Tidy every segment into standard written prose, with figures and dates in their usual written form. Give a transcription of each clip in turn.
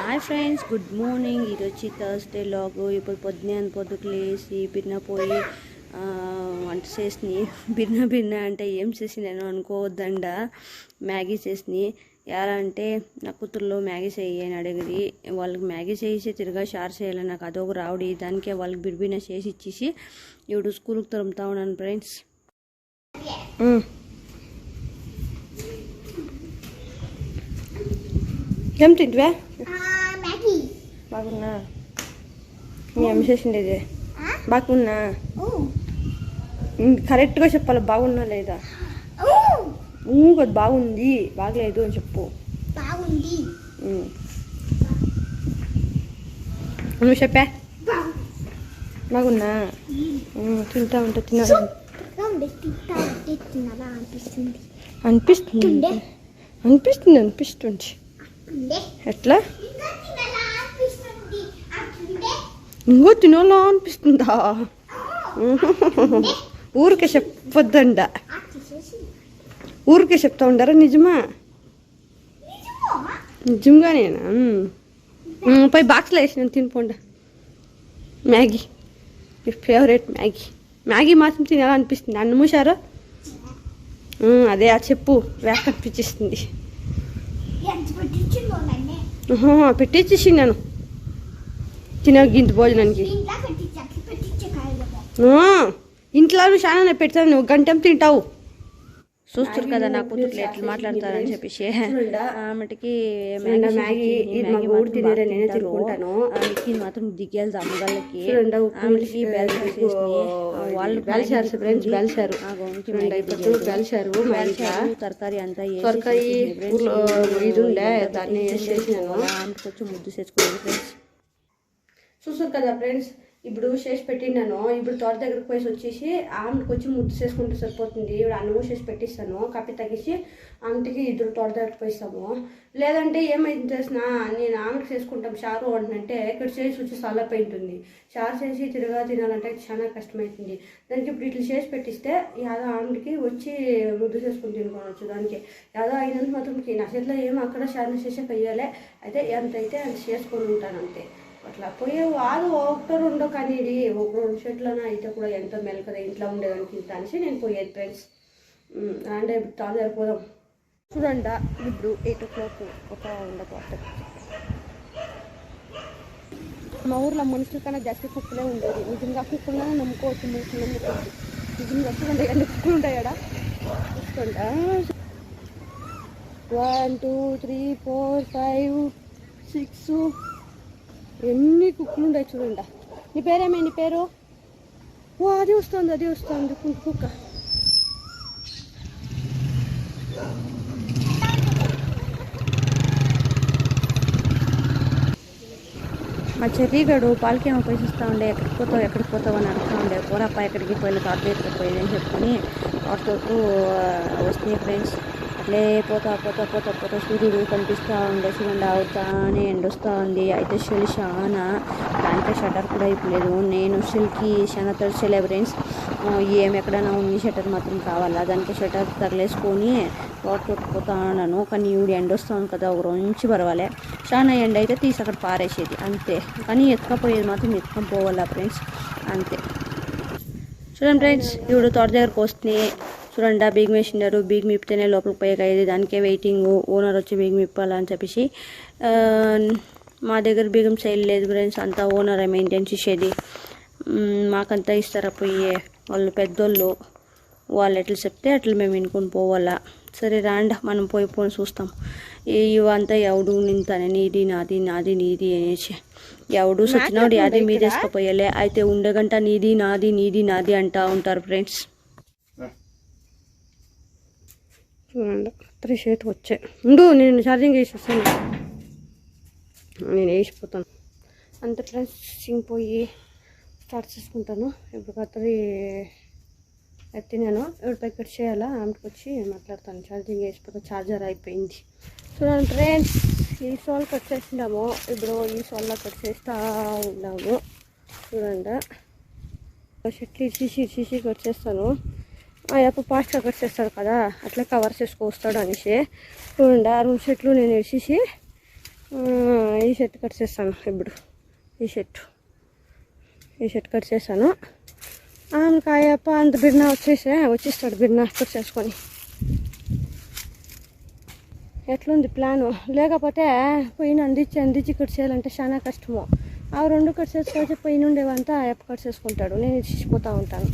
Hi friends, good morning. ఇది వచ్చి Thursday లాగు. ఇప్పుడు పొద్దుకు లేచి పోయి వంట చేసి బిర్న అంటే ఏం చేసి నేను అనుకోవద్దండ. మ్యాగీ చేసి ఎలా అంటే నా కూతుర్లో మ్యాగీ చేయి అని అడిగింది. వాళ్ళకి మ్యాగీ చేసి తిరగా షార్ చేయాలి. నాకు అదొక రావడి. దానికే వాళ్ళకి బిర్బిన చేసి ఇచ్చేసి ఇప్పుడు స్కూల్కి తరుముతా ఉన్నాను ఫ్రెండ్స్. ఏం తింటువే? బాగున్నా. ఏం చేసిండేది? బాగున్నా. కరెక్ట్గా చెప్పాలి, బాగున్నా లేదా? కొద్ది బాగుంది, బాగలేదు అని చెప్పు. నువ్వు చెప్పా బాగున్నా. తింటా ఉంటా. తినాలి అనిపిస్తుంది. ఎట్లా ఇంకో తినాలా అనిపిస్తుందా? ఊరికే చెప్పొద్దండ. ఊరికే చెప్తా ఉండారా? నిజమా? నిజంగానేనా? పోయి బాక్స్లో వేసిన తినిపోండా. మ్యాగీ, మీ ఫేవరెట్ మ్యాగీ మాత్రం తినాలనిపిస్తుంది. అన్నమూసారు అదే చెప్పు. వేక అనిపించేస్తుంది. పెట్టించేసి నేను తిన గింత భోజనానికి. ఇంట్లో చాలా పెడతాను, నువ్వు గంటెం తింటావు. చూస్తారు కదా నా కూతురు ఎట్లా మాట్లాడతారని చెప్పేసి ఆమెకి మాత్రం దిగేది అమ్మగాళ్ళకి. ఆమెకి తరకారీ అంతా కొంచెం ముద్దు చేసుకున్నాను ఫ్రెండ్స్. చూస్తారు కదా ఫ్రెండ్స్, ఇప్పుడు చేసి పెట్టినాను. ఇప్పుడు తోట దగ్గరకు పోయి వచ్చేసి ఆమెకి వచ్చి ముద్దు చేసుకుంటే సరిపోతుంది. ఇప్పుడు అన్నము చేసి పెట్టిస్తాను. కప్పి తగ్గించి ఆమెకి ఇద్దరు తోట దగ్గరకు పోయిస్తాము. లేదంటే ఏమైంది తెలిసిన, నేను ఆమెకి చేసుకుంటాం షారు అంటే ఇక్కడ చేసి వచ్చి సల్లపై ఉంటుంది. షారు చేసి తిరగా తినాలంటే చాలా కష్టమవుతుంది. దానికి ఇప్పుడు ఇట్లా చేసి పెట్టిస్తే యాదో ఆమెకి వచ్చి ముద్దు చేసుకుని తినుకోవచ్చు. దానికి యాదో అయినంత మాత్రం నా చేతిలో ఏమో అక్కడ షారు చేసే కయ్యాలే. అయితే ఎంతైతే అది చేసుకొని ఉంటాను అంతే. అట్లా పోయే వాళ్ళు ఒకటో రెండో కానీ ఒక 2 షర్ట్లోనే అయితే కూడా ఎంతో మేలు కదా ఇంట్లో ఉండేదానికి ఇంత అనేసి నేను పోయేది ఫ్రెండ్స్. అంటే తాను సరిపోదాం. చూడండి, ఇప్పుడు 8 o'clock ఒక ఉండకపోతే మా ఊర్లో మనుషుల కన్నా జాస్తి కుక్కలే ఉండేది. నిజంగా కుక్కలనే నమ్ముకోవచ్చు. మనుషులు నమ్ముకోవచ్చు. నిజంగా చూడండి ఎన్ని కుక్కలు ఉంటాయడా. చూసుకోండి. 1 2 3 4 5 6 ఎన్ని కుక్కలు ఉన్నాయి చూడండి. నీ పేరేమే? నీ పేరు? అది వస్తుంది కుక్క. మా చెర్రీగాడు పాలకేమో పోయిస్తా ఉండే. ఎక్కడికి పోతావు అని అడుగుతూ ఉండే. పోరాపా ఎక్కడికి పోయిన తోట ఎత్తుకుపోయేది అని చెప్పుకొని తోటతో వస్తున్నాయి ఫ్రెండ్స్. అట్లే పోతా సూర్యుడు కనిపిస్తూ ఉండే. చూడండి అవుతానే ఎండొస్తూ ఉంది. అయితే షెల్ చాలా దాంట్లో షటర్ కూడా అయిపోలేదు. నేను షెల్కి చాలా తడిచలే ఫ్రెండ్స్. ఎక్కడైనా ఉంది షటర్ మాత్రం కావాలా. దానికి షటర్ తగిలేసుకొని తోటపోతా ఉన్నాను. కానీ ఈవిడ ఎండ వస్తాను కదా, ఒక రోజు పర్వాలే. చాలా ఎండ అయితే తీసి అక్కడ పారేసేది అంతే. కానీ ఎత్తుకపోయేది మాత్రం ఎత్తుకొని పోవాలా ఫ్రెండ్స్ అంతే. చూడండి ఫ్రెండ్స్, ఇప్పుడు తోట దగ్గరకు వస్తుంది. చూడండి బీగ్ వేసినారు. బీగ్ మిప్తేనే లోపలికి పోయేది. దానికే వెయిటింగ్. ఓనర్ వచ్చి బీగ్ మిప్పాలని చెప్పేసి మా దగ్గర బీగం చేయలేదు ఫ్రెండ్స్. అంతా ఓనర్ మెయింటైన్ చేసేది. మాకంతా ఇస్తారా పోయి. వాళ్ళు పెద్దోళ్ళు, వాళ్ళు ఎట్లా చెప్తే అట్లా మేము వినుకొని పోవాలా. సరే రాండా మనం పోయి చూస్తాం. ఇవంతా ఎవడు నింతానే నీది నీది అనేసి ఎవడు సచ్చినోడు అది మీదేసుకపోయలే. అయితే ఉండగంట నీది నాది అంటా ఉంటారు ఫ్రెండ్స్. చూడండి 3 షర్ట్ వచ్చాయి. నేను ఛార్జింగ్ వేసేస్తాను. నేను వేసిపోతాను అంతే ఫ్రెండ్స్. పోయి స్టార్ట్ చేసుకుంటాను. ఇప్పుడు కత్తరి ఎత్తినాను. ఇప్పుడు ప్యాకెట్ చేయాలా. ఆమెకి వచ్చి మాట్లాడతాను. ఛార్జింగ్ వేసిపోతాను. ఛార్జర్ అయిపోయింది. చూడండి ఫ్రెండ్స్, ఈ సోల్ కట్ చేసినాము. ఇప్పుడు ఈ సోల్లో కట్ చేస్తూ ఉన్నాము. చూడండి షర్ట్లు ఇచ్చి కట్ చేస్తాను. అప్పుడు ఫాస్ట్గా కట్ చేస్తాడు కదా, అట్లా కవర్ చేసుకొస్తాడు అనేసి. చూడండి 2 షర్ట్లు నేను వేసేసి ఈ షర్ట్ కట్ చేస్తాను ఇప్పుడు. ఈ షర్ట్ కట్ చేశాను. కాయప్ప అంత బిర్నా వచ్చేస్తాడు బిర్నా కట్ చేసుకొని. ఎట్లుంది ప్లాను? లేకపోతే పొయ్యిని అందించి కట్ చేయాలంటే చాలా కష్టము. ఆ 2 కట్ చేసుకోవచ్చు, పొయ్యి ఉండేవంతా ఎప్ప కట్ చేసుకుంటాడు, నేను ఇచ్చిపోతూ ఉంటాను.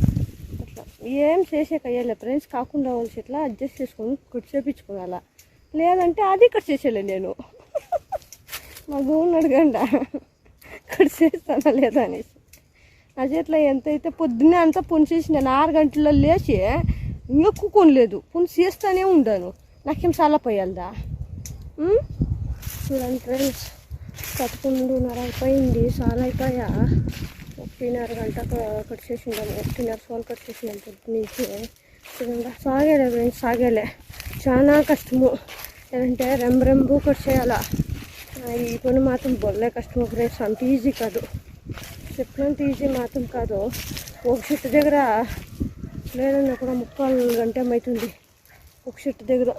అట్లా ఏం చేసేకయ్యాలి ఫ్రెండ్స్, కాకుండా వాళ్ళు ఇట్లా అడ్జస్ట్ చేసుకొని కట్ చేయించుకోవాలా. లేదంటే అది కట్ చేసేలే నేను. మా గోవుని అడగండి కట్ చేస్తానా లేదా అనేసి. నా చేతిలో ఎంతైతే పొద్దున్నే అంతా పుని చేసిన 6 గంటల్లో లేచి ఎక్కుకొని లేదు, పుని చేస్తానే ఉండాను. నాకేం చాలా పోయాలదా? చూడండి ఫ్రెండ్స్, 11:30 అయిపోయింది. చాలా అయిపోయా. 1:30 గంట కట్ చేసిండాను, 1:30 సోల్ కట్ చేసిండాను పొద్దున్నుంచి. చూడండి సాగేలే ఫ్రెండ్స్, సాగేలే. చాలా కష్టము. ఏంటంటే రెంబు కట్ చేయాలా. ఈ పని మాత్రం బొల్లే కష్టము ఫ్రెండ్స్, అంత ఈజీ కాదు. చెప్పినంత ఈజీ మాత్రం కాదు. ఒక షర్ట్ దగ్గర లేదన్నా కూడా 3/4 గంట అవుతుంది. ఒక షర్ట్ దగ్గర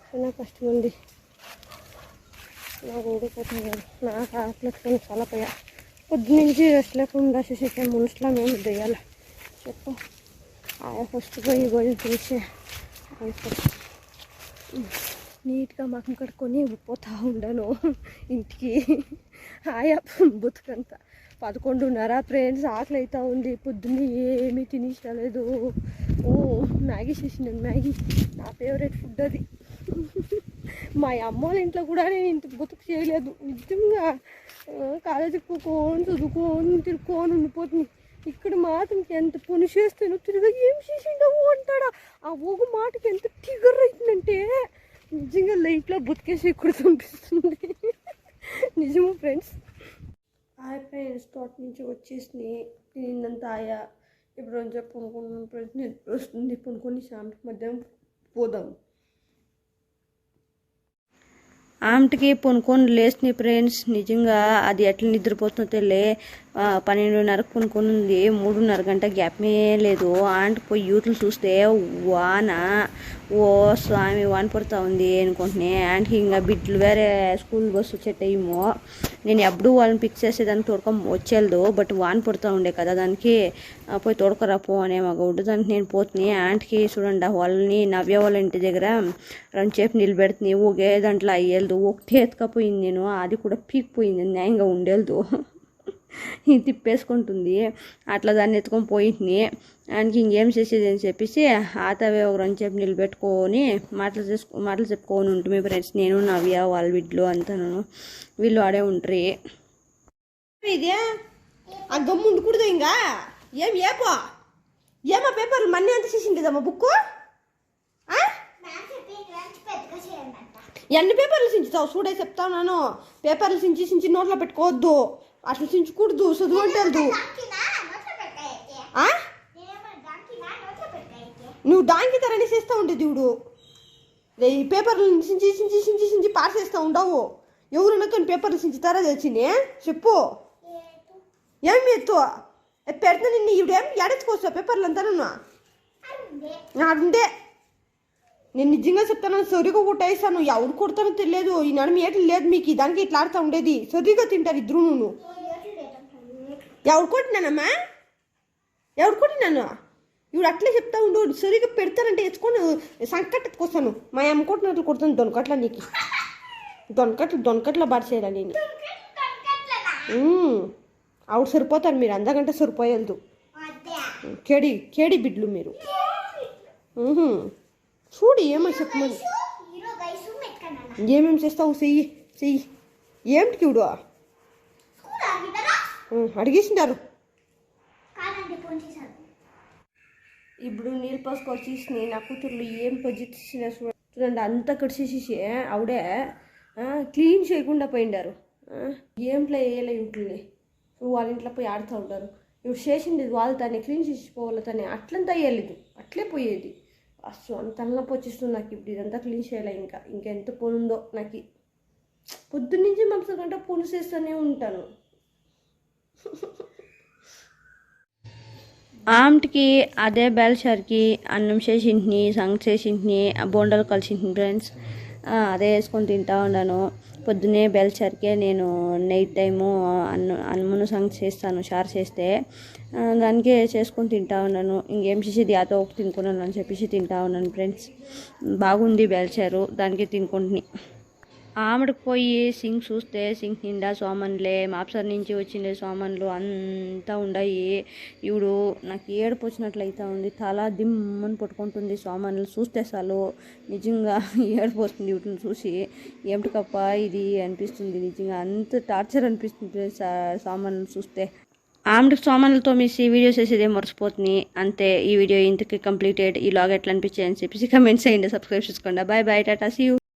చాలా కష్టం ఉంది. నాకు ఊడిపోతుంది కాదు, నాకు ఆకలికి చాలా పోయా. పొద్దునుంచి రెస్ట్ లేకుండా చేసే మునుసులా మేము దెయ్యాలి చెప్పు. ఫస్ట్ పోయి భోజనం చేసి నీట్గా మకం కడుక్కొని పోతా ఉండాను ఇంటికి. ఆయా బతుకంతా 11:30 ఫ్రెండ్స్, ఆకలి అవుతా ఉంది. పొద్దున్నే ఏమీ తినేసలేదు. మ్యాగీ చేసినాను. మ్యాగీ నా ఫేవరెట్ ఫుడ్ అది. మా అమ్మ వాళ్ళ ఇంట్లో కూడా నేను ఇంత బతుకు చేయలేదు నిజంగా. కాలేజీకి పోకొని చదువుకొని తిరుక్కొని ఉండిపోతుంది. ఇక్కడ మాత్రం ఎంత పని చేస్తాను, తిరిగా ఏం చేసిండవు అంటాడా. ఆ ఒక మాటకి ఎంత టిగర్ అవుతుందంటే నిజంగా లైఫ్లో బతికేసి ఇక్కడ కనిపిస్తుంది. నిజము ఫ్రెండ్స్. ఫ్రెండ్స్ తోట నుంచి వచ్చేసి తిన్నంత ఆయా. ఇప్పుడు కొంచెం కొనుక్కున్నాను ఫ్రెండ్స్, నిద్ర వస్తుంది. కొనుక్కొని సాయంత్రం మధ్యాహ్నం పోదాం. ఆమెకి పొనుకొని లేచినాయి ఫ్రెండ్స్. నిజంగా అది ఎట్లా నిద్రపోతుందో తెలియలే. 12:30 కొనుక్కొని ఉంది. 3:30 గంట గ్యాప్మే లేదు. ఆంటీ పోయి యూతులు చూస్తే వాన, ఓ స్వామి వాన పడుతూ ఉంది అనుకుంటున్నాయి. ఆంటీకి ఇంకా బిడ్డలు వేరే స్కూల్ బస్సు వచ్చేటేమో. నేను ఎప్పుడు వాళ్ళని పిక్ చేసేదానికి తోడుకొని వచ్చేది, బట్ వాన పడుతూ ఉండే కదా, దానికి పోయి తోడుకరా పో అనే మగవుడు. దానికి నేను పోతుని. ఆంటీకి చూడండి వాళ్ళని నవ్య వాళ్ళ ఇంటి దగ్గర 2 సేపు నిలబెడుతుంది. ఒకే దాంట్లో అయ్యేది ఒకటే ఎత్తుకపోయింది. నేను అది కూడా పీకిపోయింది, న్యాయంగా ఉండేది. తిప్పేసుకుంటుంది. అట్లా దాన్ని ఎత్తుకొని పోయింది. ఆయనకి ఇంకేం చేసేది అని చెప్పేసి ఆతవే ఒక 2 సేపు నిలబెట్టుకొని మాటలు చెప్పుకొని ఉంటుంది ఫ్రెండ్స్. నేను నవ్య వాళ్ళ బిడ్డలు అంతాను వీళ్ళు ఆడే ఉంటారు. ఇదే ఆ గమ్ము ఉండకూడదు ఇంకా. ఏమా పేపర్లు మనీ అంత చేసిండేదమ్మా బుక్? ఎన్ని పేపర్లు చించుతావు చూడే చెప్తావు. నేను పేపర్లు చించి నోట్లో పెట్టుకోవద్దు, అట్లా చించకూడదు. చదువు అంటే నువ్వు దానికి తరని చేస్తూ ఉండేది చూడు. ఈ పేపర్లు చించి పారేస్తూ ఉండవు. ఎవరైనా కానీ పేపర్లు చించుతారా తెచ్చింది చెప్పు. ఏం ఎత్తు పెడతా నిన్ను ఇవిడేం ఎడెత్తుకోవచ్చా పేపర్లు అంతా? నాడుండే నేను నిజంగా చెప్తాను, సరిగా కొట్టేస్తాను. ఎవరు కొడతానో తెలియదు. ఈ నడుము ఏట్లు లేదు మీకు, దానికి ఇట్లా ఆడుతూ ఉండేది. సరిగా తింటారు ఇద్దరు. నువ్వు ఎవరు కొట్టినానమ్మా? ఎవరు కొట్టినాను? ఇవి అట్లే చెప్తా ఉండు. సరిగా పెడతానంటే ఎత్తుకొని సంకట్ ఎత్తుకొస్తాను. మా అమ్మ కొట్టినట్లు కొడుతాను. దొనకట్ల నీకు దొనకట్ల బాడిచేయాల నేను. ఆవిడ సరిపోతారు మీరు, అందగంటే సరిపోయేదు. కేడి బిడ్లు మీరు. చూడు ఏమో చెప్పమని. ఏమేమి చేస్తావు చెయ్యి. ఏమిటికి ఇవిడు అడిగేసింటారు. ఇప్పుడు నీళ్ళు పోసుకొచ్చేసి నా కూతుర్లు ఏం పొజిషన్ చూడండి. అంతా కడిచేసేసి ఆవిడే క్లీన్ చేయకుండా పోయిండారు. ఏంట్లో వేయలే వీటిని. ఇప్పుడు వాళ్ళ ఇంట్లో పోయి ఆడుతూ ఉంటారు. ఇప్పుడు చేసింది వాళ్ళు తనే క్లీన్ చేసిపోవాలి. తనే అట్లంతా వేయలేదు, అట్లే పోయేది. అసలు అంత తలనొప్పి వచ్చేస్తుంది నాకు. ఇప్పుడు ఇదంతా క్లీన్ చేయాలి. ఇంకెంత పొనుందో నాకు. పొద్దున్నుంచి మనసు గంట పొను చేస్తూనే ఉంటాను. ఆమెకి అదే బెల్షర్కి అన్నం చేసింటిని, సంగ చేసింటిని, బోండాలు కలిసింటిని ఫ్రెండ్స్. అదే వేసుకొని తింటా ఉన్నాను. పొద్దున్నే బెల్చర్కే నేను నైట్ టైము అన్నమును సంగ్ చేస్తాను, షార్ చేస్తే దానికే చేసుకొని తింటా ఉన్నాను. ఇంకేం చేసేది యాతో ఒకటి తినుకున్నాను అని చెప్పేసి తింటా ఉన్నాను ఫ్రెండ్స్. బాగుంది బెల్చారు, దానికే తినుకుంటుని. ఆమెడికి పోయి సింక్ చూస్తే సింక్ నిండా సామాన్లే, మాప్సర్ నుంచి వచ్చిండే సామాన్లు అంతా ఉన్నాయి. ఇప్పుడు నాకు ఏడుపు వచ్చినట్లయితే ఉంది, తల దిమ్మని పట్టుకుంటుంది సామాన్లు చూస్తే. అసలు నిజంగా ఏడుపు వస్తుంది వీటిని చూసి. ఏమిటికప్ప ఇది అనిపిస్తుంది, నిజంగా అంత టార్చర్ అనిపిస్తుంది సామాన్లు చూస్తే. ఆమెడికి సామాన్లతో మిస్ వీడియోస్ వేసేదే మర్చిపోతుంది అంతే. ఈ వీడియో ఇంతకి కంప్లీటెడ్. ఈ లాగ్ ఎట్లా అనిపించాయి అని చెప్పేసి కమెంట్స్ చేయండి, సబ్స్క్రైబ్ చేసుకోండి. Bye bye, tata, see you.